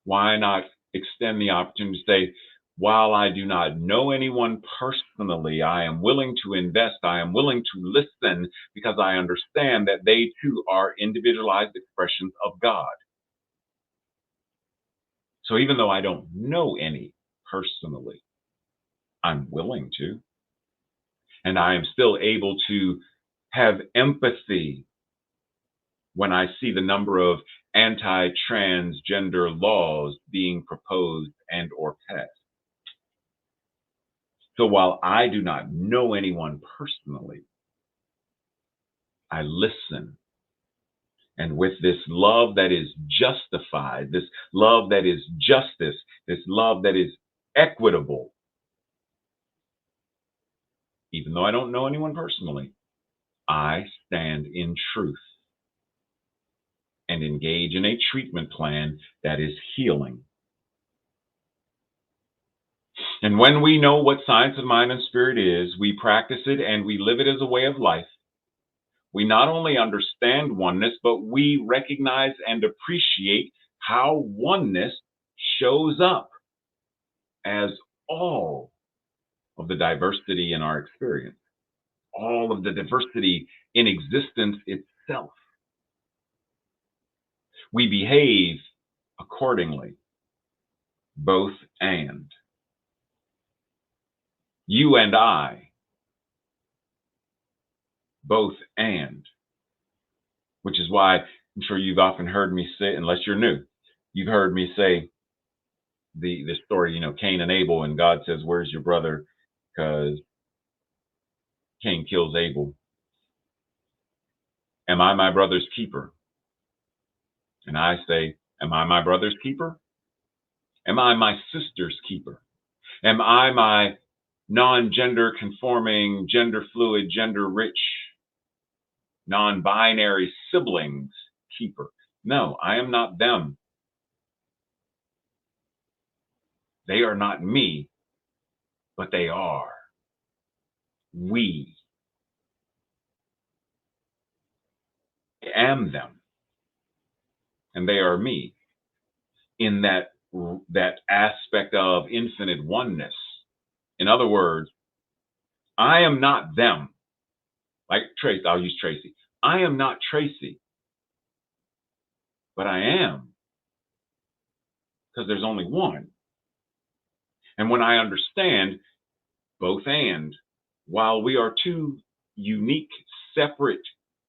Why not extend the opportunity to say, while I do not know anyone personally, I am willing to invest, I am willing to listen because I understand that they too are individualized expressions of God. So even though I don't know any personally, I'm willing to. And I am still able to have empathy when I see the number of anti-transgender laws being proposed and or passed. So while I do not know anyone personally, I listen. And with this love that is justified, this love that is justice, this love that is equitable, even though I don't know anyone personally, I stand in truth and engage in a treatment plan that is healing. And when we know what science of mind and spirit is, we practice it and we live it as a way of life. We not only understand oneness, but we recognize and appreciate how oneness shows up as all of the diversity in our experience, all of the diversity in existence itself. We behave accordingly, both and. You and I, both and. Which is why I'm sure you've often heard me say, unless you're new, you've heard me say the story, Cain and Abel, and God says, "Where's your brother?" Because Cain kills Abel. Am I my brother's keeper? And I say, am I my brother's keeper? Am I my sister's keeper? Am I my non-gender conforming, gender fluid, gender rich, non-binary siblings keeper? No, I am not them. They are not me, but they are. We. I am them, and they are me in that aspect of infinite oneness. In other words, I am not them. Like Tracy, I'll use Tracy. I am not Tracy, but I am, because there's only one. And when I understand both and, while we are two unique, separate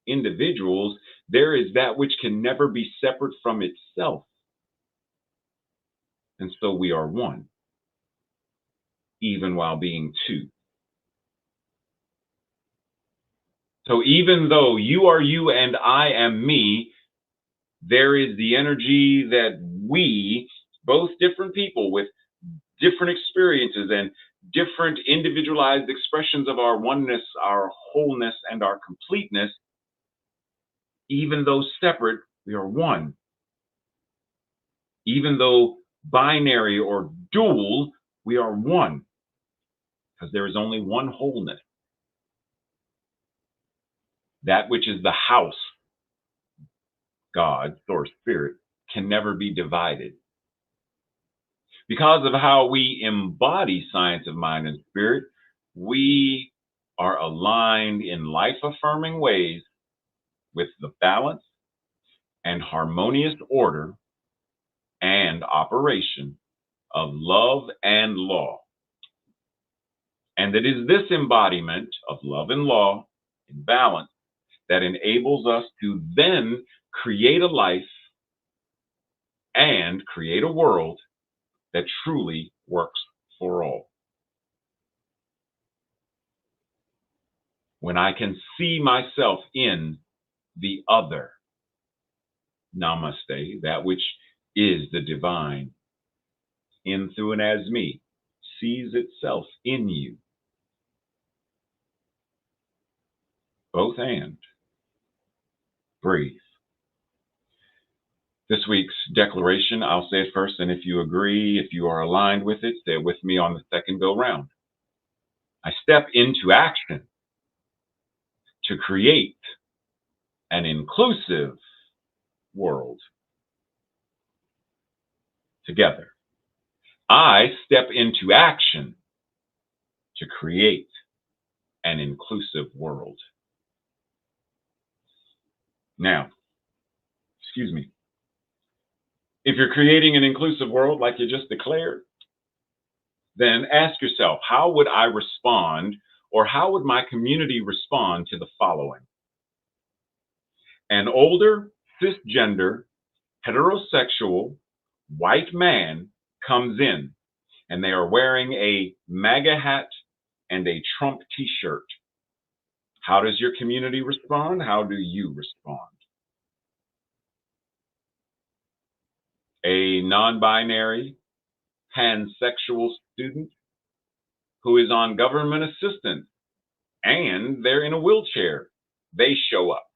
individuals, there is that which can never be separate from itself. And so we are one, even while being two. So even though you are you and I am me, there is the energy that we, both different people with different experiences and different individualized expressions of our oneness, our wholeness, and our completeness, even though separate, we are one. Even though binary or dual, we are one, because there is only one wholeness. That which is the house, God, source, spirit, can never be divided. Because of how we embody science of mind and spirit, we are aligned in life-affirming ways with the balance and harmonious order and operation of love and law. And it is this embodiment of love and law in balance that enables us to then create a life and create a world that truly works for all. When I can see myself in the other, namaste, that which is the divine, in, through, and as me, sees itself in you. Both and. Breathe. This week's declaration, I'll say it first, and if you agree, if you are aligned with it, say it with me on the second go round. I step into action to create an inclusive world together. I step into action to create an inclusive world. Now, excuse me, if you're creating an inclusive world like you just declared, then ask yourself, how would I respond, or how would my community respond to the following? An older, cisgender, heterosexual, white man comes in and they are wearing a MAGA hat and a Trump t shirt. How does your community respond? How do you respond? A non binary, pansexual student who is on government assistance and they're in a wheelchair, they show up.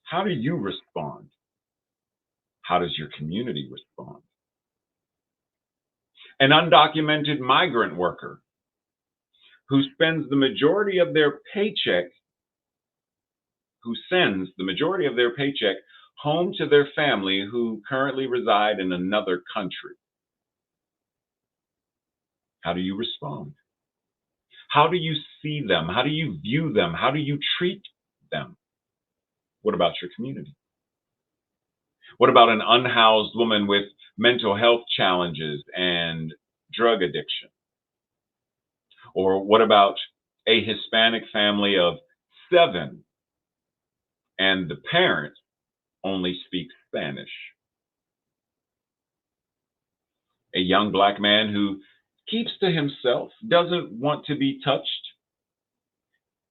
How do you respond? How does your community respond? An undocumented migrant worker who spends the majority of their paycheck, who sends the majority of their paycheck home to their family who currently reside in another country. How do you respond? How do you see them? How do you view them? How do you treat them? What about your community? What about an unhoused woman with mental health challenges and drug addiction? Or what about a Hispanic family of 7 and the parent only speaks Spanish? A young Black man who keeps to himself, doesn't want to be touched,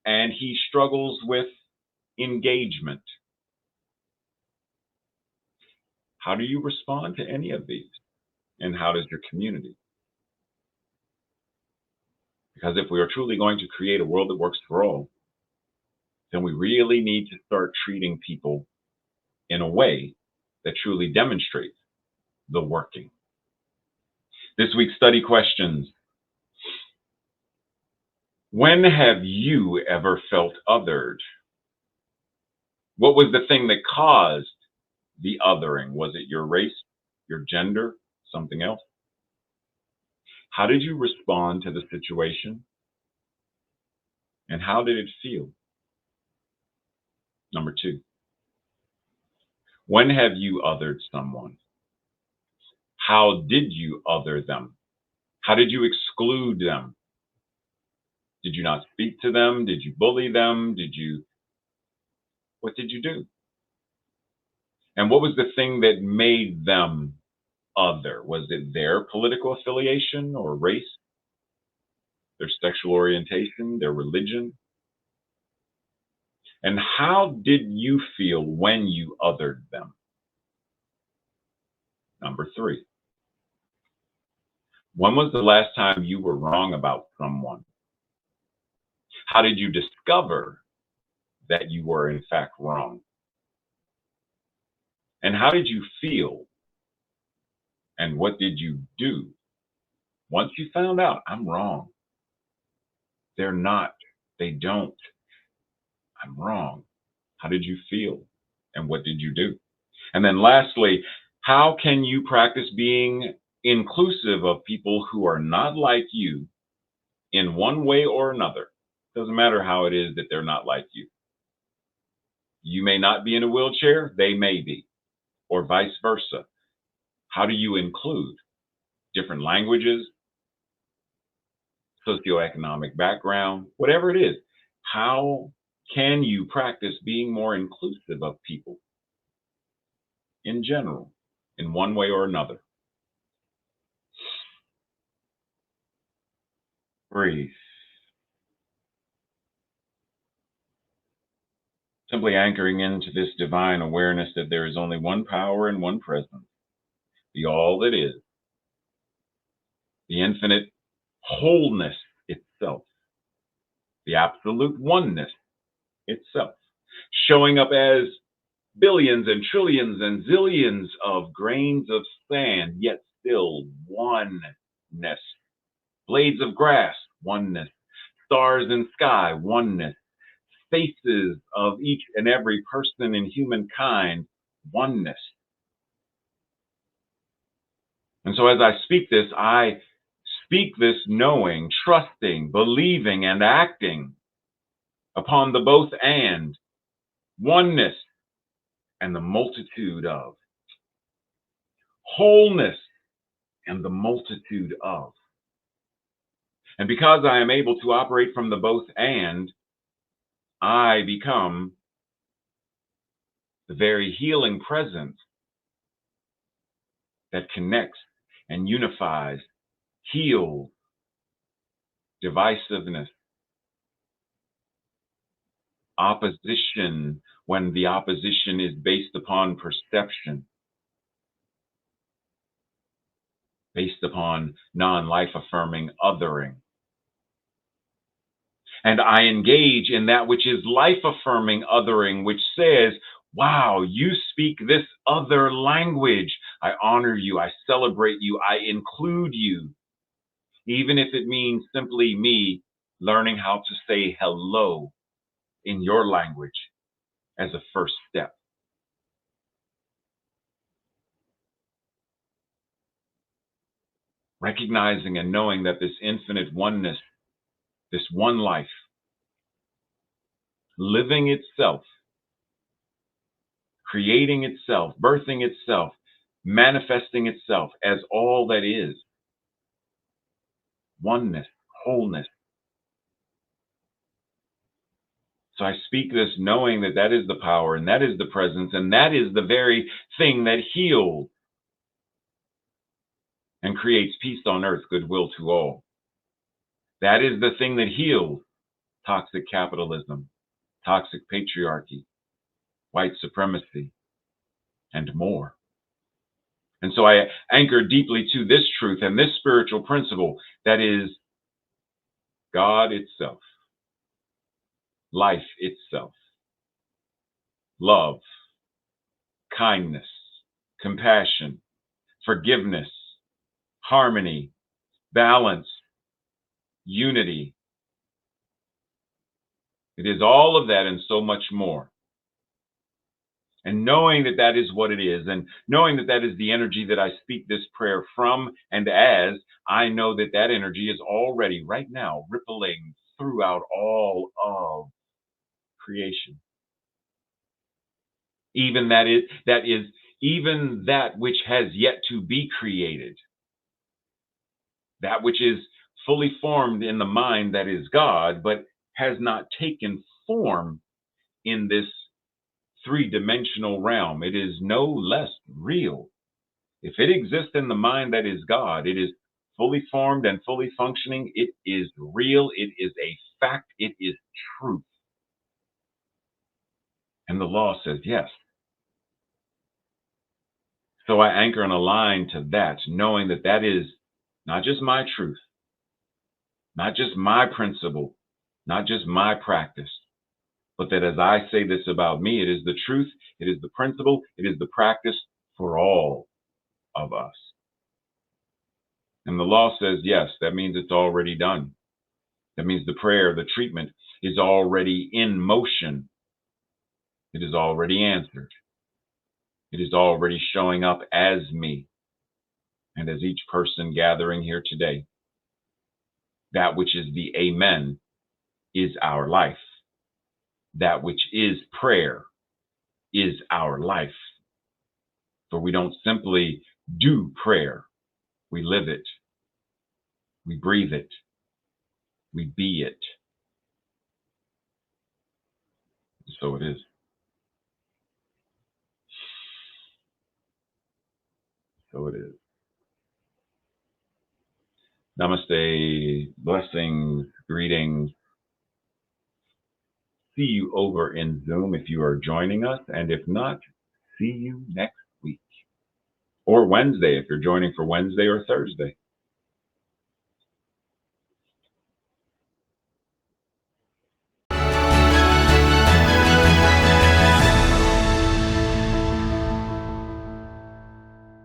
and he struggles with engagement. How do you respond to any of these? And how does your community? Because if we are truly going to create a world that works for all, then we really need to start treating people in a way that truly demonstrates the working. This week's study questions. When have you ever felt othered? What was the thing that caused the othering? Was it your race, your gender, something else? How did you respond to the situation? And how did it feel? Number 2, when have you othered someone? How did you other them? How did you exclude them? Did you not speak to them? Did you bully them? What did you do? And what was the thing that made them other? Was it their political affiliation or race, their sexual orientation, their religion? And how did you feel when you othered them? Number 3, when was the last time you were wrong about someone? How did you discover that you were in fact wrong? And how did you feel? And what did you do once you found out, I'm wrong? They're not. They don't. I'm wrong. How did you feel? And what did you do? And then lastly, how can you practice being inclusive of people who are not like you in one way or another? Doesn't matter how it is that they're not like you. You may not be in a wheelchair, they may be, or vice versa. How do you include different languages, socioeconomic background, whatever it is? How can you practice being more inclusive of people in general, in one way or another? Breathe. Simply anchoring into this divine awareness that there is only one power and one presence, the all that is, the infinite wholeness itself, the absolute oneness itself, showing up as billions and trillions and zillions of grains of sand, yet still oneness. Blades of grass, oneness. Stars in sky, oneness. Faces of each and every person in humankind, oneness. And so as I speak this knowing, trusting, believing, and acting upon the both and oneness and the multitude of wholeness and the multitude of. And because I am able to operate from the both and, I become the very healing presence that connects and unifies, heals divisiveness, opposition when the opposition is based upon perception, based upon non-life affirming othering. And I engage in that which is life affirming othering, which says, wow, you speak this other language. I honor you. I celebrate you. I include you. Even if it means simply me learning how to say hello in your language as a first step. Recognizing and knowing that this infinite oneness, this one life, living itself, creating itself, birthing itself, manifesting itself as all that is, oneness, wholeness. So I speak this knowing that that is the power and that is the presence and that is the very thing that heals and creates peace on earth, goodwill to all. That is the thing that heals toxic capitalism, toxic patriarchy, white supremacy, and more. And so I anchor deeply to this truth and this spiritual principle that is God itself, life itself, love, kindness, compassion, forgiveness, harmony, balance, unity. It is all of that and so much more. And knowing that that is what it is, and knowing that that is the energy that I speak this prayer from, and as I know that that energy is already right now rippling throughout all of creation. Even that is even that which has yet to be created, that which is fully formed in the mind that is God, but has not taken form in this three-dimensional realm. It is no less real. If it exists in the mind that is God, it is fully formed and fully functioning. It is real. It is a fact. It is truth. And the law says yes. So I anchor and align to that, knowing that that is not just my truth, not just my principle, not just my practice, but that as I say this about me, it is the truth, it is the principle, it is the practice for all of us. And the law says yes, that means it's already done. That means the prayer, the treatment is already in motion. It is already answered. It is already showing up as me and as each person gathering here today. That which is the amen is our life. That which is prayer is our life. For we don't simply do prayer. We live it. We breathe it. We be it. So it is. So it is. Namaste, blessings, greetings. See you over in Zoom if you are joining us. And if not, see you next week. Or Wednesday if you're joining for Wednesday or Thursday.